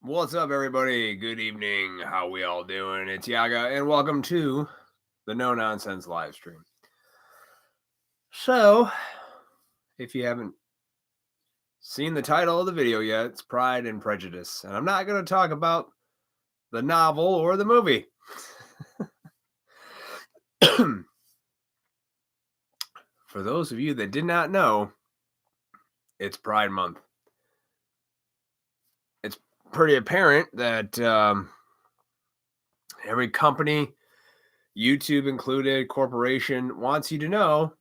What's up, everybody? Good evening. How we all doing? It's Yaga, and welcome to the No Nonsense live stream. So, if you haven't seen the title of the video yet, it's Pride and Prejudice, and I'm not going to talk about the novel or the movie. For those of you that did not know, it's Pride Month. It's pretty apparent that every company, YouTube included, corporation, wants you to know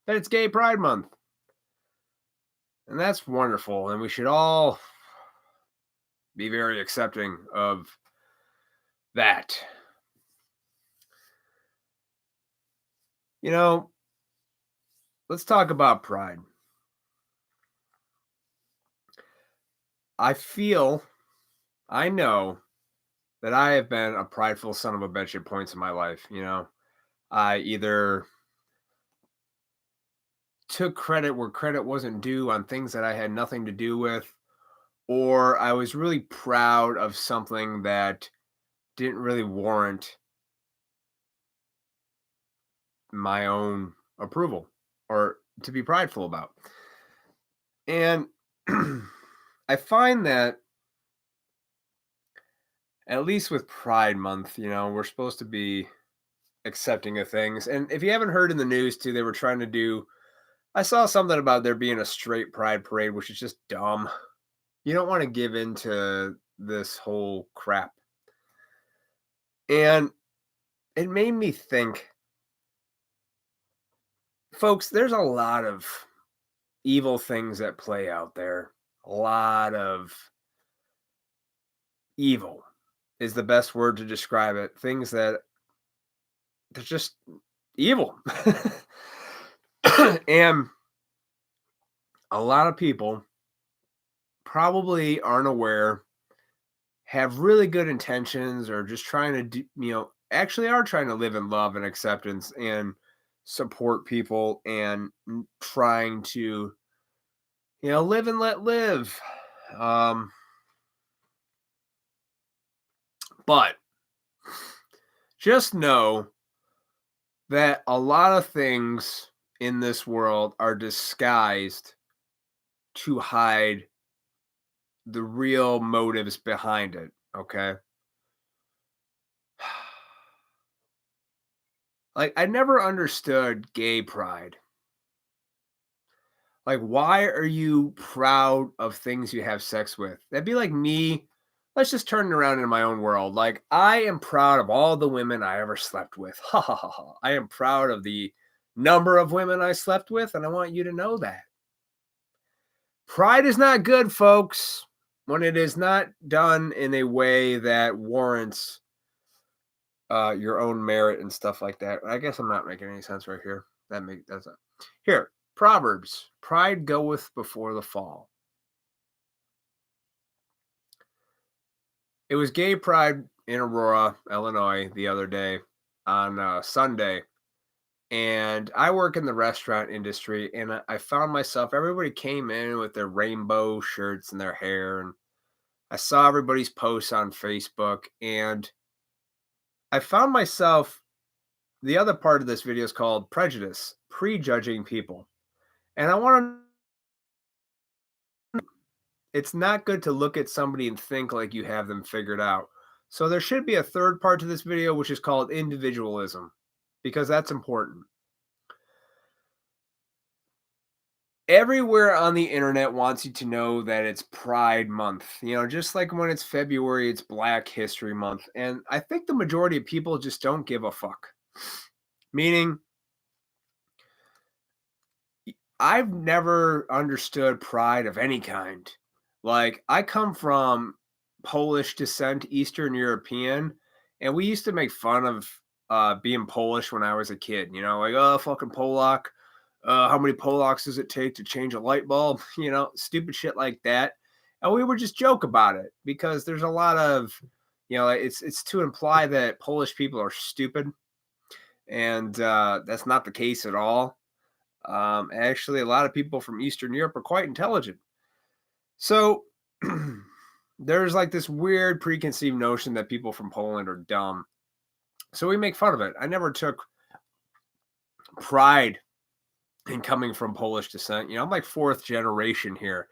that it's Gay Pride Month. And that's wonderful. And we should all be very accepting of that. You know, let's talk about pride. I know that I have been a prideful son of a bitch at points in my life. I either took credit where credit wasn't due on things that I had nothing to do with, or I was really proud of something that didn't really warrant my own approval or to be prideful about. And I find that at least with Pride Month, we're supposed to be accepting of things. And if you haven't heard in the news too, I saw something about there being a straight pride parade, which is just dumb. You don't want to give into this whole crap. And it made me think, folks, there's a lot of evil things that play out there. A lot of evil is the best word to describe it. Things that they're just evil. And a lot of people probably aren't aware, have really good intentions, or just trying to do, actually are trying to live in love and acceptance and support people and trying to, live and let live. But just know that a lot of things in this world are disguised to hide the real motives behind it, okay? Like, I never understood gay pride. Like, why are you proud of things you have sex with? That'd be like me. Let's just turn it around in my own world. Like, I am proud of all the women I ever slept with. Ha ha ha ha. I am proud of the number of women I slept with, and I want you to know that. Pride is not good, folks, when it is not done in a way that warrants your own merit and stuff like that. I guess I'm not making any sense right here. That's not. Here, Proverbs. Pride goeth before the fall. It was Gay Pride in Aurora, Illinois, the other day on Sunday. And I work in the restaurant industry, and I found myself, everybody came in with their rainbow shirts and their hair. And I saw everybody's posts on Facebook, and I found myself, the other part of this video is called Prejudice, prejudging people. And I want to, it's not good to look at somebody and think like you have them figured out. So there should be a third part to this video, which is called individualism, because that's important. Everywhere on the internet wants you to know that it's Pride Month. Just like when it's February, it's Black History Month. And I think the majority of people just don't give a fuck. Meaning, I've never understood pride of any kind. Like, I come from Polish descent, Eastern European, and we used to make fun of being Polish when I was a kid. Like, oh, fucking Polak. How many Polacks does it take to change a light bulb? Stupid shit like that. And we would just joke about it because there's a lot of, it's to imply that Polish people are stupid. And that's not the case at all. Actually, a lot of people from Eastern Europe are quite intelligent. So there's like this weird preconceived notion that people from Poland are dumb. So we make fun of it. I never took pride in coming from Polish descent. I'm like fourth generation here.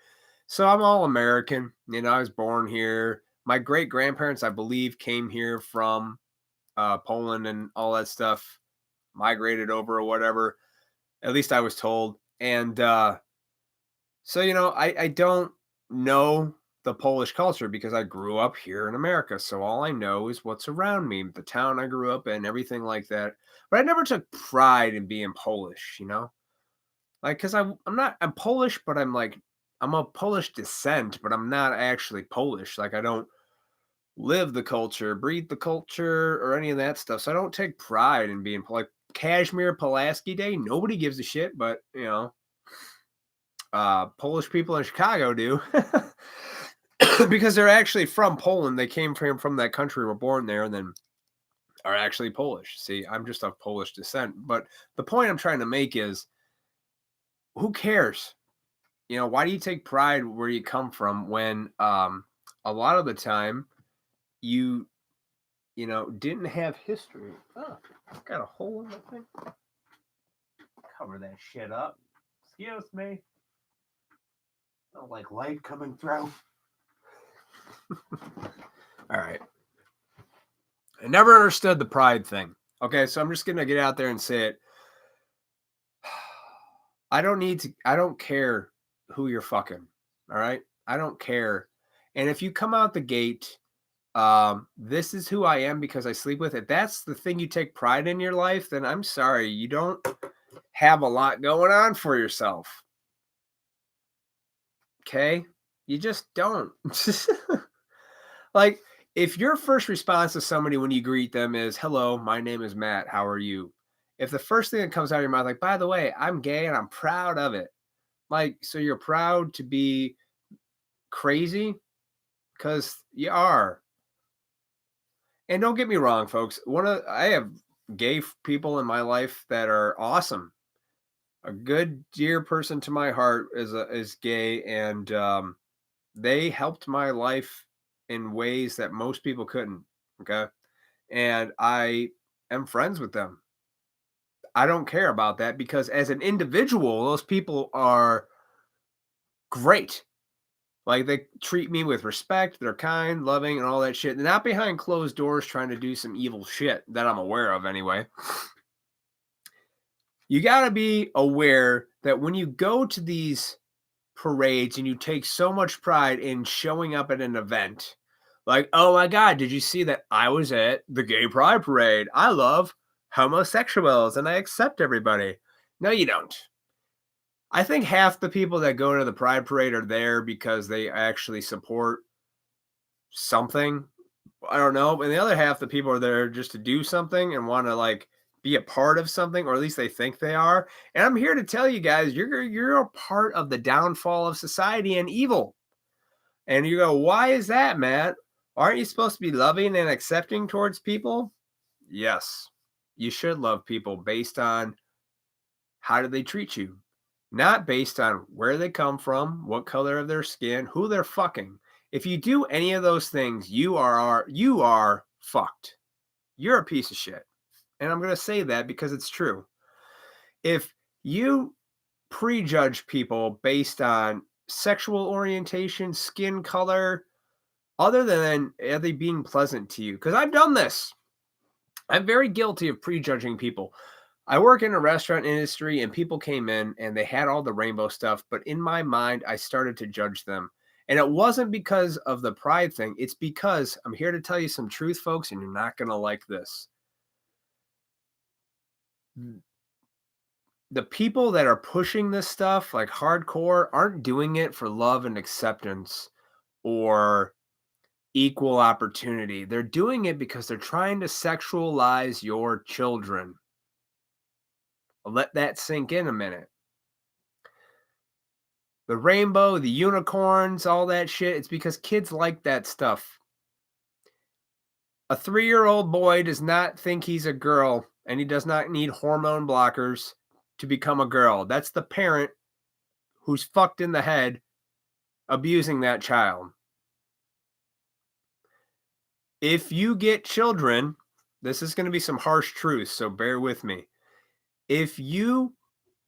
So I'm all American. I was born here. My great grandparents, I believe, came here from Poland and all that stuff, migrated over or whatever. At least I was told. And so, I don't know the Polish culture because I grew up here in America. So all I know is what's around me, the town I grew up in, everything like that. But I never took pride in being Polish. Like, because I'm Polish, but I'm a Polish descent, but I'm not actually Polish. Like, I don't live the culture, breathe the culture, or any of that stuff. So I don't take pride in being like Kashmir Pulaski Day. Nobody gives a shit, but Polish people in Chicago do because they're actually from Poland. They came from that country, were born there, and then are actually Polish. See, I'm just of Polish descent. But the point I'm trying to make is, who cares? Why do you take pride where you come from when a lot of the time you didn't have history? Oh, got a hole in the thing. Cover that shit up. Excuse me. I don't like light coming through. All right. I never understood the pride thing. Okay, so I'm just gonna get out there and say it. I don't care who you're fucking. All right. I don't care. And if you come out the gate, this is who I am because I sleep with it. That's the thing you take pride in your life. Then I'm sorry, you don't have a lot going on for yourself. Okay. You just don't. Like, if your first response to somebody when you greet them is, hello, my name is Matt. How are you? If the first thing that comes out of your mouth, like, by the way, I'm gay and I'm proud of it. Like, so you're proud to be crazy? Because you are. And don't get me wrong, folks. I have gay people in my life that are awesome. A good dear person to my heart is gay, and they helped my life in ways that most people couldn't. Okay, and I am friends with them. I don't care about that because as an individual, those people are great. Like, they treat me with respect, they're kind, loving, and all that shit. They're not behind closed doors trying to do some evil shit that I'm aware of anyway. You got to be aware that when you go to these parades and you take so much pride in showing up at an event, like, oh my God, did you see that I was at the gay pride parade? I love homosexuals and I accept everybody. No, you don't. I think half the people that go to the pride parade are there because they actually support something. I don't know. And the other half the people are there just to do something and want to like be a part of something, or at least they think they are. And I'm here to tell you guys, you're a part of the downfall of society and evil. And you go, why is that, Matt? Aren't you supposed to be loving and accepting towards people? Yes. You should love people based on how do they treat you, not based on where they come from, what color of their skin, who they're fucking. If you do any of those things, you are fucked. You're a piece of shit. And I'm going to say that because it's true. If you prejudge people based on sexual orientation, skin color, other than are they being pleasant to you? Because I've done this. I'm very guilty of prejudging people. I work in a restaurant industry and people came in and they had all the rainbow stuff, but in my mind, I started to judge them. And it wasn't because of the pride thing. It's because I'm here to tell you some truth, folks, and you're not going to like this. The people that are pushing this stuff like hardcore aren't doing it for love and acceptance or equal opportunity. They're doing it because they're trying to sexualize your children. Let that sink in a minute. The rainbow, the unicorns, all that shit, it's because kids like that stuff. A 3-year-old boy does not think he's a girl, and he does not need hormone blockers to become a girl. That's the parent who's fucked in the head abusing that child. If you get children, this is going to be some harsh truths, so bear with me. If you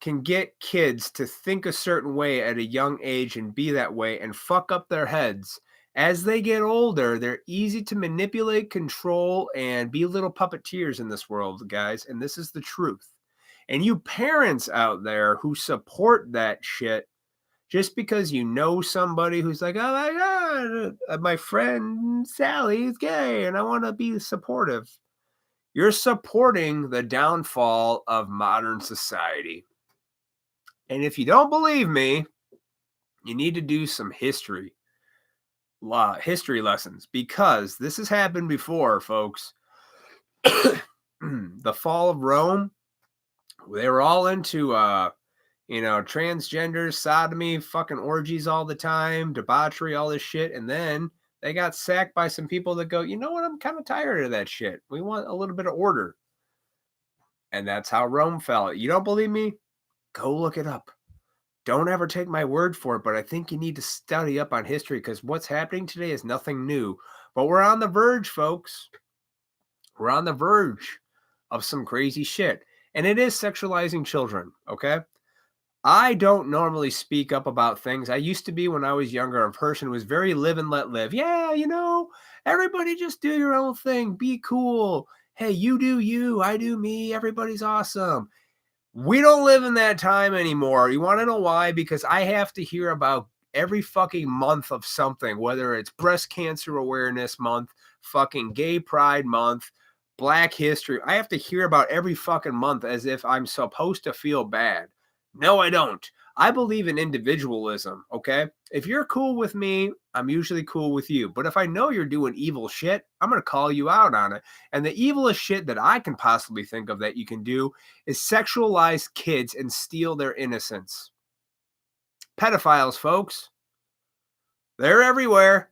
can get kids to think a certain way at a young age and be that way and fuck up their heads, as they get older, they're easy to manipulate, control, and be little puppeteers in this world, guys. And this is the truth. And you parents out there who support that shit, just because you know somebody who's like, oh my God, my friend Sally is gay and I want to be supportive. You're supporting the downfall of modern society. And if you don't believe me, you need to do some history lessons, because this has happened before, folks. The fall of Rome, they were all into transgenders, sodomy, fucking orgies all the time, debauchery, all this shit. And then they got sacked by some people that go, you know what? I'm kind of tired of that shit. We want a little bit of order. And that's how Rome fell. You don't believe me? Go look it up. Don't ever take my word for it, but I think you need to study up on history, because what's happening today is nothing new. But we're on the verge, folks. We're on the verge of some crazy shit. And it is sexualizing children, okay? I don't normally speak up about things. I used to be, when I was younger, a person who was very live and let live. Yeah, everybody just do your own thing. Be cool. Hey, you do you, I do me. Everybody's awesome. We don't live in that time anymore. You want to know why? Because I have to hear about every fucking month of something, whether it's Breast Cancer Awareness Month, fucking Gay Pride Month, Black History. I have to hear about every fucking month as if I'm supposed to feel bad. No, I don't. I believe in individualism, okay? If you're cool with me, I'm usually cool with you. But if I know you're doing evil shit, I'm going to call you out on it. And the evilest shit that I can possibly think of that you can do is sexualize kids and steal their innocence. Pedophiles, folks. They're everywhere.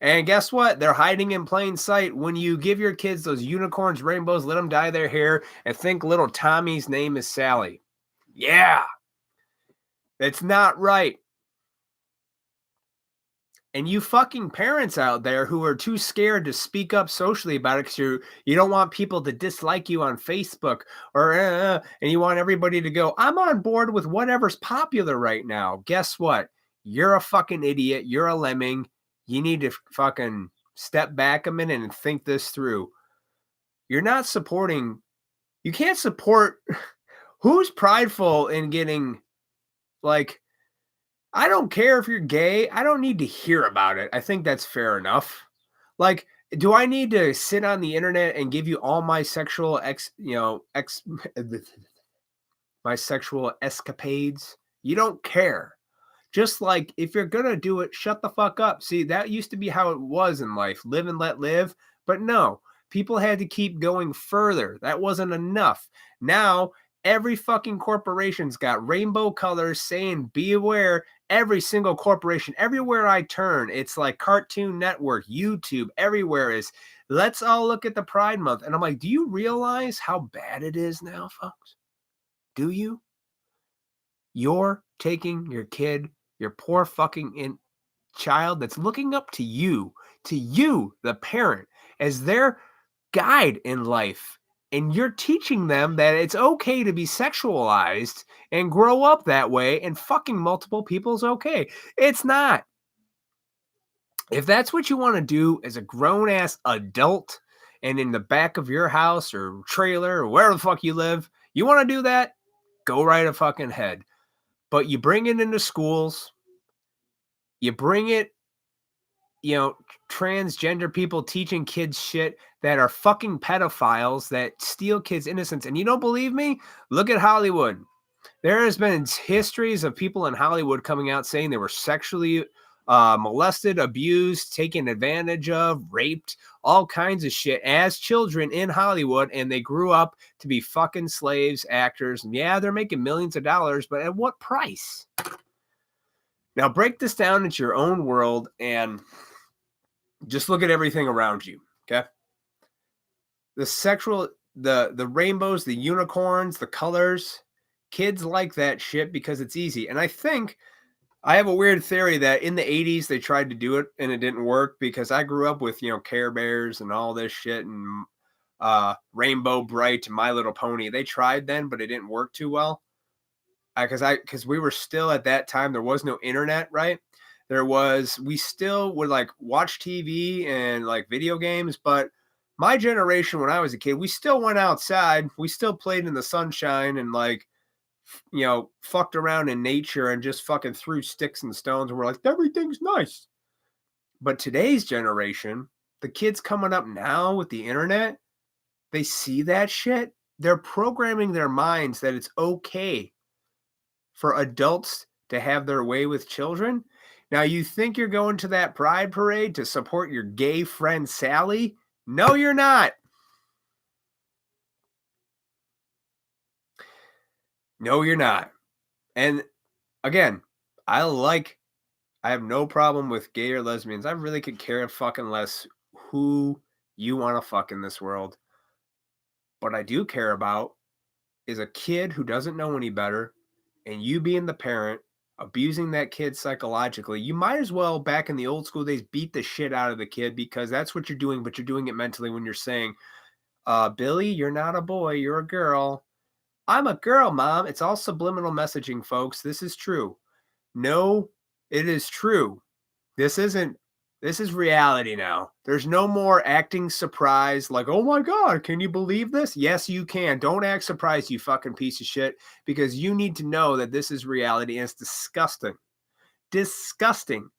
And guess what? They're hiding in plain sight. When you give your kids those unicorns, rainbows, let them dye their hair, and think little Tommy's name is Sally. Yeah. It's not right. And you fucking parents out there who are too scared to speak up socially about it because you don't want people to dislike you on Facebook, or and you want everybody to go, I'm on board with whatever's popular right now. Guess what? You're a fucking idiot. You're a lemming. You need to fucking step back a minute and think this through. You're not supporting. You can't support. Who's prideful in getting, like, I don't care if you're gay. I don't need to hear about it. I think that's fair enough. Like, do I need to sit on the internet and give you all my sexual my sexual escapades? You don't care. Just like, if you're going to do it, shut the fuck up. See, that used to be how it was in life. Live and let live. But no, people had to keep going further. That wasn't enough. Now, every fucking corporation's got rainbow colors saying, be aware. Every single corporation, everywhere I turn, it's like Cartoon Network, YouTube, everywhere is, let's all look at the Pride Month. And I'm like, do you realize how bad it is now, folks? Do you? You're taking your kid, your poor fucking child that's looking up to you, the parent, as their guide in life. And you're teaching them that it's okay to be sexualized and grow up that way, and fucking multiple people's okay. It's not. If that's what you want to do as a grown-ass adult, and in the back of your house or trailer or wherever the fuck you live, you want to do that, go right ahead. But you bring it into schools, you bring it, transgender people teaching kids shit that are fucking pedophiles that steal kids' innocence. And you don't believe me? Look at Hollywood. There has been histories of people in Hollywood coming out saying they were sexually molested, abused, taken advantage of, raped, all kinds of shit as children in Hollywood, and they grew up to be fucking slaves, actors. And yeah, they're making millions of dollars, but at what price? Now break this down into your own world and just look at everything around you, okay? The rainbows, the unicorns, the colors, kids like that shit because it's easy. And I think I have a weird theory that in the 80s they tried to do it and it didn't work because I grew up with, Care Bears and all this shit and Rainbow Bright and My Little Pony. They tried then, but it didn't work too well. Because we were still at that time, there was no internet, right? We still would like watch TV and like video games, but my generation when I was a kid, we still went outside, we still played in the sunshine and like fucked around in nature and just fucking threw sticks and stones and we're like, everything's nice. But today's generation, the kids coming up now with the internet, they see that shit. They're programming their minds that it's okay for adults to have their way with children. Now, you think you're going to that pride parade to support your gay friend Sally? No, you're not. No, you're not. And again, I have no problem with gay or lesbians. I really could care fucking less who you want to fuck in this world. What I do care about is a kid who doesn't know any better and you being the parent abusing that kid psychologically. You might as well, back in the old school days, beat the shit out of the kid because that's what you're doing, but you're doing it mentally when you're saying, Billy, you're not a boy, you're a girl. I'm a girl, Mom. It's all subliminal messaging, folks. This is true. No, it is true. This is reality now. There's no more acting surprised like, oh my God, can you believe this? Yes, you can. Don't act surprised, you fucking piece of shit, because you need to know that this is reality and it's disgusting. Disgusting.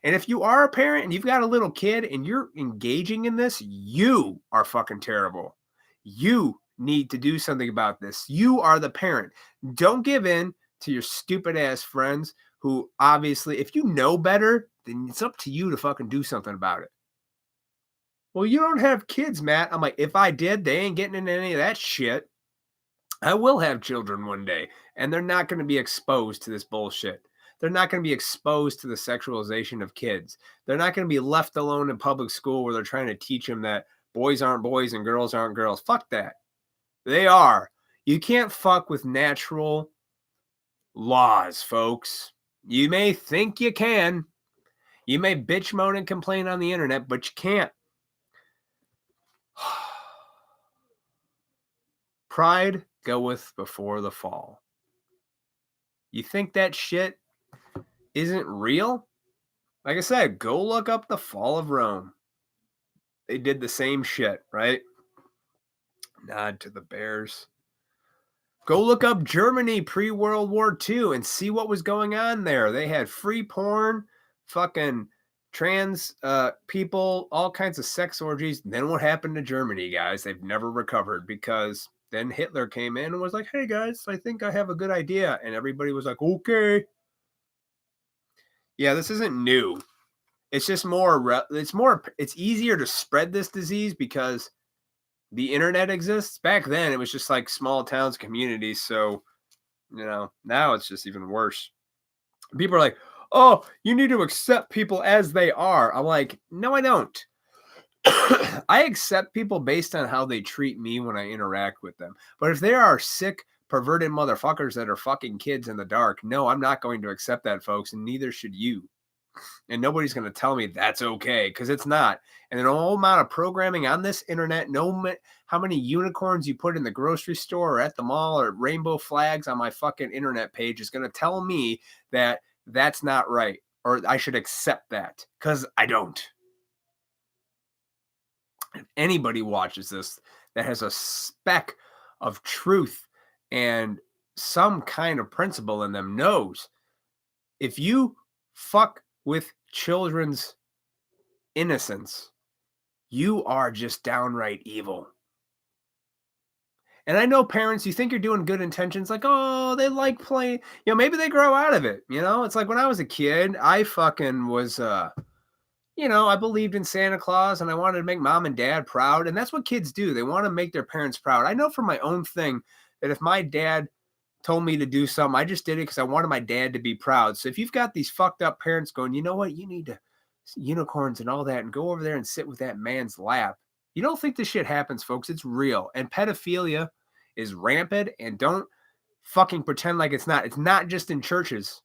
And if you are a parent and you've got a little kid and you're engaging in this, you are fucking terrible. You need to do something about this. You are the parent. Don't give in to your stupid ass friends who obviously, if you know better, then it's up to you to fucking do something about it. Well, you don't have kids, Matt. I'm like, if I did, they ain't getting into any of that shit. I will have children one day, and they're not going to be exposed to this bullshit. They're not going to be exposed to the sexualization of kids. They're not going to be left alone in public school where they're trying to teach them that boys aren't boys and girls aren't girls. Fuck that. They are. You can't fuck with natural laws, folks. You may think you can. You may bitch, moan, and complain on the internet, but you can't. Pride goeth before the fall. You think that shit isn't real? Like I said, go look up the fall of Rome. They did the same shit, right? Nod to the bears. Go look up Germany pre-World War II and see what was going on there. They had free porn, fucking trans people, all kinds of sex orgies. Then what happened to Germany, guys? They've never recovered because then Hitler came in and was like, hey, guys, I think I have a good idea. And everybody was like, okay. Yeah, this isn't new. It's just it's easier to spread this disease because the internet exists. Back then, it was just like small towns, communities. So, now it's just even worse. People are like, oh, you need to accept people as they are. I'm like, no, I don't. I accept people based on how they treat me when I interact with them. But if there are sick, perverted motherfuckers that are fucking kids in the dark, no, I'm not going to accept that, folks, and neither should you. And nobody's going to tell me that's okay, because it's not. And the whole amount of programming on this internet, how many unicorns you put in the grocery store or at the mall or rainbow flags on my fucking internet page is going to tell me that that's not right or I should accept that, because I don't. If anybody watches this that has a speck of truth and some kind of principle in them knows if you fuck with children's innocence, you are just downright evil. And I know parents, you think you're doing good intentions, like, oh, they like playing, maybe they grow out of it. It's like when I was a kid, I fucking was, I believed in Santa Claus and I wanted to make mom and dad proud. And that's what kids do. They want to make their parents proud. I know from my own thing that if my dad told me to do something, I just did it because I wanted my dad to be proud. So if you've got these fucked up parents going, you know what, you need to unicorns and all that and go over there and sit with that man's lap. You don't think this shit happens, folks. It's real. And pedophilia is rampant, and don't fucking pretend like it's not. It's not just in churches.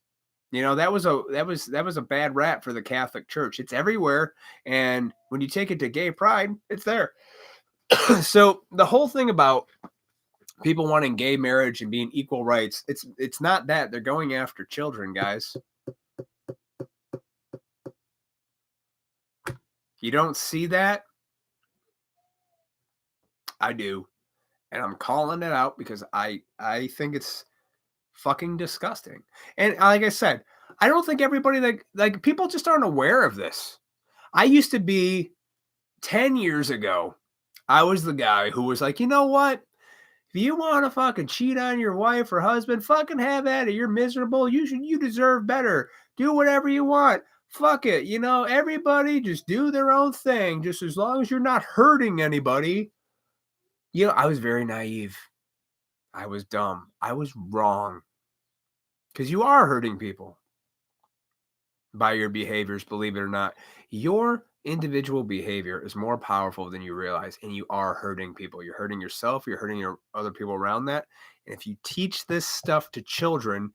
You know, that was a bad rap for the Catholic Church. It's everywhere, and when you take it to gay pride, it's there. So the whole thing about people wanting gay marriage and being equal rights, it's not that. They're going after children, guys. You don't see that? I do. And I'm calling it out because I think it's fucking disgusting. And like I said, I don't think everybody like people just aren't aware of this. I used to be 10 years ago, I was the guy who was like, you know what? If you want to fucking cheat on your wife or husband, fucking have at it. You're miserable. You deserve better. Do whatever you want. Fuck it. You know, everybody just do their own thing. Just as long as you're not hurting anybody. You know, I was very naive. I was dumb. I was wrong. Because you are hurting people by your behaviors, believe it or not. Your individual behavior is more powerful than you realize, and you are hurting people. You're hurting yourself, you're hurting your other people around that. And if you teach this stuff to children,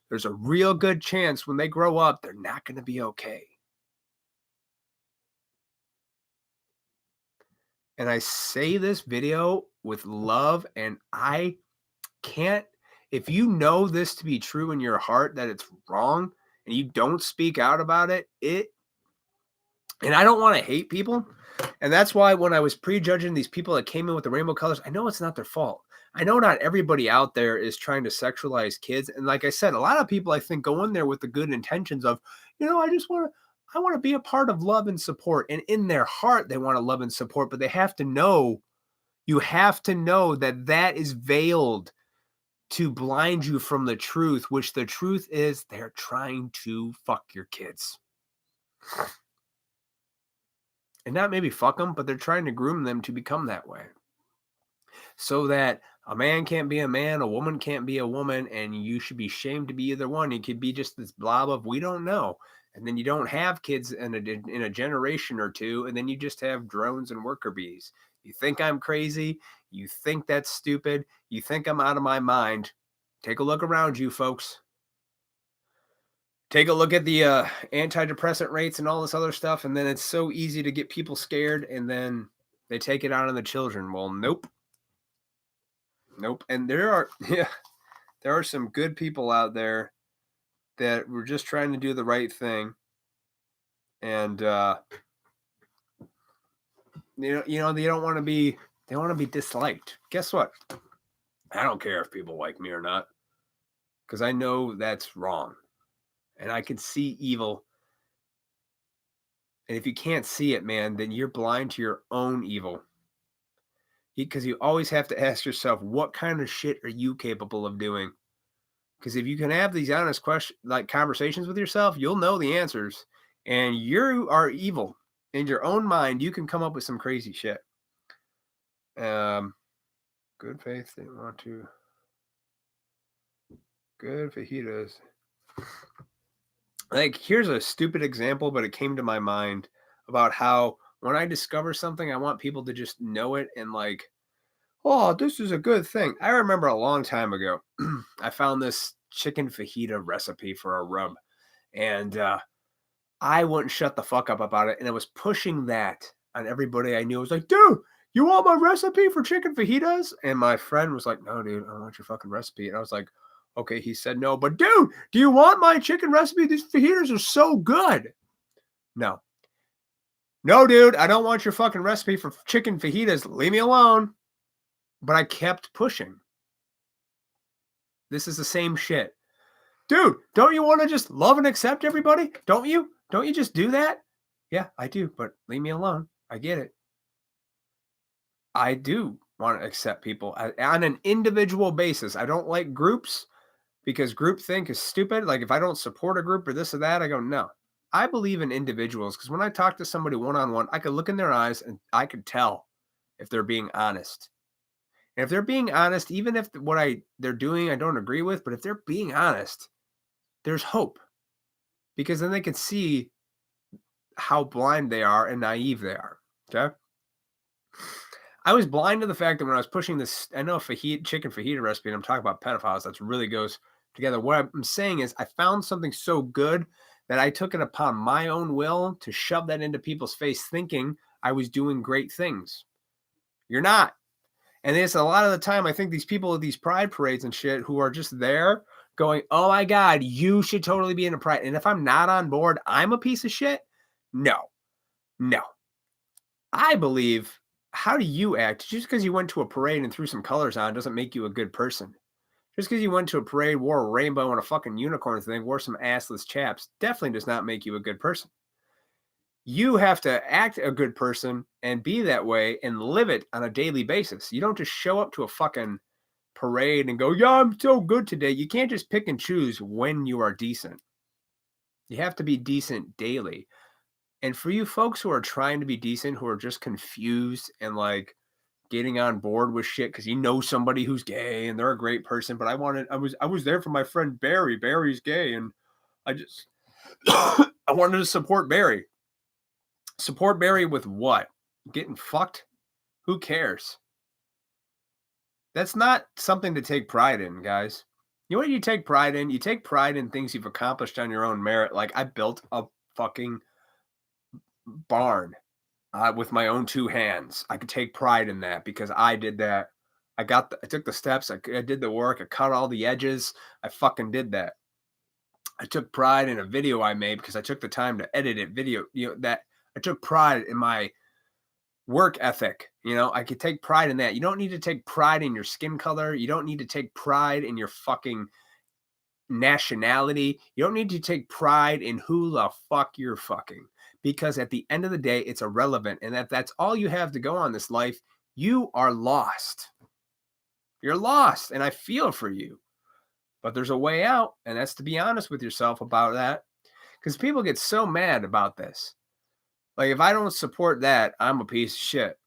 there's a real good chance when they grow up, they're not going to be okay. And I say this video with love, and I can't, if you know this to be true in your heart that it's wrong and you don't speak out about it, and I don't want to hate people. And that's why when I was prejudging these people that came in with the rainbow colors, I know it's not their fault. I know not everybody out there is trying to sexualize kids. And like I said, a lot of people I think go in there with the good intentions of, you know, I want to be a part of love and support. And in their heart, they want to love and support, but they have to know, you have to know that that is veiled to blind you from the truth, which the truth is they're trying to fuck your kids. And not maybe fuck them, but they're trying to groom them to become that way. So that a man can't be a man, a woman can't be a woman, and you should be shamed to be either one. You could be just this blob of we don't know. And then you don't have kids in a generation or two, and then you just have drones and worker bees. You think I'm crazy? You think that's stupid? You think I'm out of my mind? Take a look around you, folks. Take a look at the antidepressant rates and all this other stuff, and then it's so easy to get people scared, and then they take it out on the children. Well, nope. And there are some good people out there that were just trying to do the right thing, and you know they want to be disliked. Guess what? I don't care if people like me or not, because I know that's wrong. And I can see evil. And if you can't see it, man, then you're blind to your own evil. Because you always have to ask yourself, what kind of shit are you capable of doing? Because if you can have these honest conversations with yourself, you'll know the answers. And you are evil. In your own mind, you can come up with some crazy shit. Good faith, they want to. Good fajitas. Like, here's a stupid example, but it came to my mind about how when I discover something, I want people to just know it and like, oh, this is a good thing. I remember a long time ago, I found this chicken fajita recipe for a rub, and I wouldn't shut the fuck up about it, and I was pushing that on everybody I knew. I was like, dude, you want my recipe for chicken fajitas? And my friend was like, no, dude, I don't want your fucking recipe. And I was like, okay, he said no, but dude, do you want my chicken recipe? These fajitas are so good. No. No, dude, I don't want your fucking recipe for chicken fajitas. Leave me alone. But I kept pushing. This is the same shit. Dude, don't you want to just love and accept everybody? Don't you? Don't you just do that? Yeah, I do, but leave me alone. I get it. I do want to accept people on an individual basis. I don't like groups, because groupthink is stupid. Like if I don't support a group or this or that, I go, no. I believe in individuals, because when I talk to somebody one-on-one, I could look in their eyes and I could tell if they're being honest. And if they're being honest, even if what they're doing I don't agree with, but if they're being honest, there's hope. Because then they can see how blind they are and naive they are. Okay? I was blind to the fact that when I was pushing this, I know chicken fajita recipe, and I'm talking about pedophiles, that really goes together. What I'm saying is I found something so good that I took it upon my own will to shove that into people's face thinking I was doing great things. You're not. And it's a lot of the time, I think these people at these pride parades and shit who are just there going, oh my God, you should totally be in a pride. And if I'm not on board, I'm a piece of shit. No, no. I believe, how do you act? Just because you went to a parade and threw some colors on doesn't make you a good person. Just because you went to a parade, wore a rainbow and a fucking unicorn thing, wore some assless chaps, definitely does not make you a good person. You have to act a good person and be that way and live it on a daily basis. You don't just show up to a fucking parade and go, yeah, I'm so good today. You can't just pick and choose when you are decent. You have to be decent daily. And for you folks who are trying to be decent, who are just confused and like getting on board with shit because you know somebody who's gay and they're a great person, but I was there for my friend Barry. Barry's gay, and I just I wanted to support Barry. Support Barry with what? Getting fucked? Who cares? That's not something to take pride in, guys. You know what you take pride in? You take pride in things you've accomplished on your own merit. Like I built a fucking barn with my own two hands. I could take pride in that because I did that. I took the steps. I did the work. I cut all the edges. I fucking did that. I took pride in a video I made because I took the time to edit it. That I took pride in my work ethic. I could take pride in that. You don't need to take pride in your skin color. You don't need to take pride in your fucking nationality. You don't need to take pride in who the fuck you're fucking, because at the end of the day, it's irrelevant. And if that's all you have to go on this life, you are lost. You're lost. And I feel for you. But there's a way out. And that's to be honest with yourself about that. Because people get so mad about this. Like, if I don't support that, I'm a piece of shit.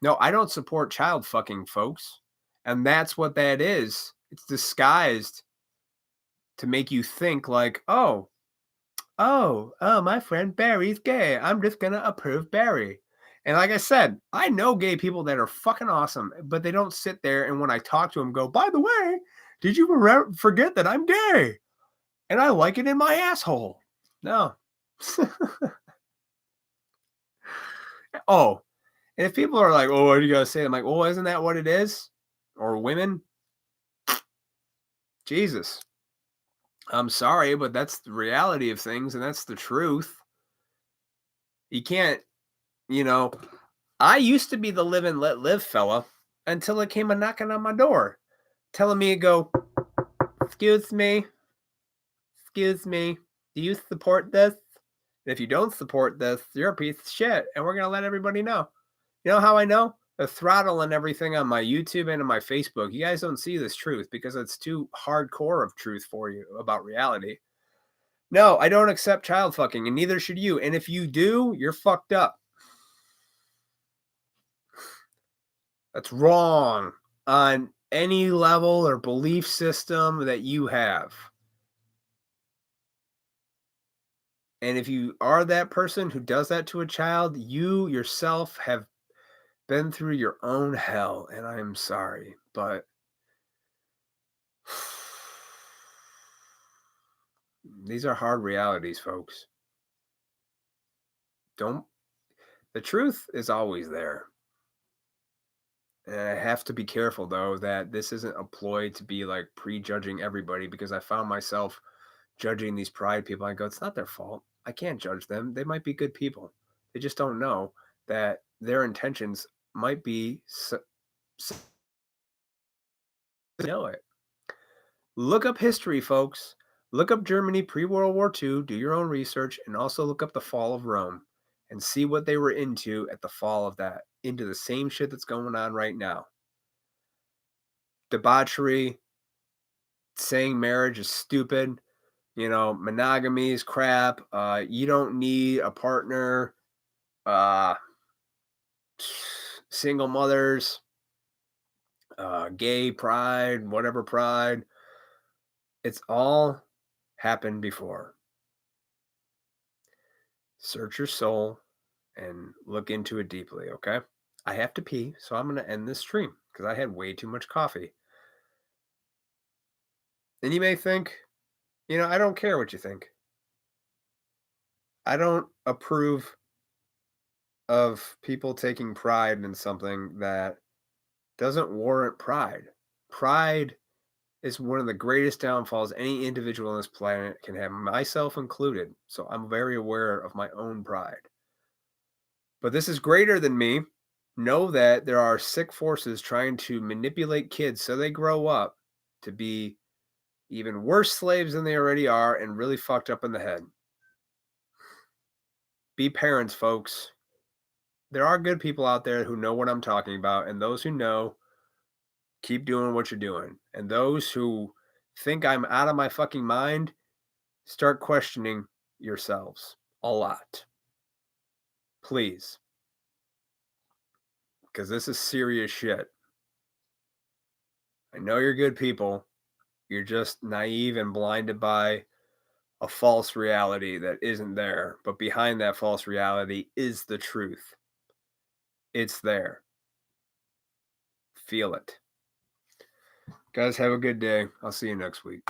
No, I don't support child fucking, folks. And that's what that is. It's disguised to make you think like, oh, my friend Barry's gay. I'm just going to approve Barry. And like I said, I know gay people that are fucking awesome, but they don't sit there and when I talk to them go, by the way, did you forget that I'm gay? And I like it in my asshole. No. Oh, and if people are like, oh, what do you got to say? I'm like, well, isn't that what it is? Or women? Jesus. I'm sorry, but that's the reality of things, and that's the truth. You can't, I used to be the live and let live fella until it came a knocking on my door, telling me to go, excuse me, do you support this? And if you don't support this, you're a piece of shit, and we're going to let everybody know. You know how I know? The throttle and everything on my YouTube and on my Facebook. You guys don't see this truth because it's too hardcore of truth for you about reality. No, I don't accept child fucking, and neither should you. And if you do, you're fucked up. That's wrong on any level or belief system that you have. And if you are that person who does that to a child, you yourself have been through your own hell, and I am sorry, but these are hard realities, folks. The truth is always there. And I have to be careful, though, that this isn't a ploy to be like prejudging everybody, because I found myself judging these pride people. I go, it's not their fault. I can't judge them. They might be good people. They just don't know that their intentions might be know it. Look up history, folks. Look up Germany pre-World War II, do your own research, and also look up the fall of Rome and see what they were into at the fall of that, into the same shit that's going on right now. Debauchery, saying marriage is stupid, monogamy is crap, you don't need a partner, single mothers, gay pride, whatever pride. It's all happened before. Search your soul and look into it deeply, okay? I have to pee, so I'm going to end this stream because I had way too much coffee. And you may think, I don't care what you think. I don't approve of people taking pride in something that doesn't warrant pride. Pride is one of the greatest downfalls any individual on this planet can have, myself included. So I'm very aware of my own pride. But this is greater than me. Know that there are sick forces trying to manipulate kids so they grow up to be even worse slaves than they already are and really fucked up in the head. Be parents, folks. There are good people out there who know what I'm talking about, and those who know, keep doing what you're doing. And those who think I'm out of my fucking mind, start questioning yourselves a lot. Please. Because this is serious shit. I know you're good people. You're just naive and blinded by a false reality that isn't there. But behind that false reality is the truth. It's there. Feel it. Guys, have a good day. I'll see you next week.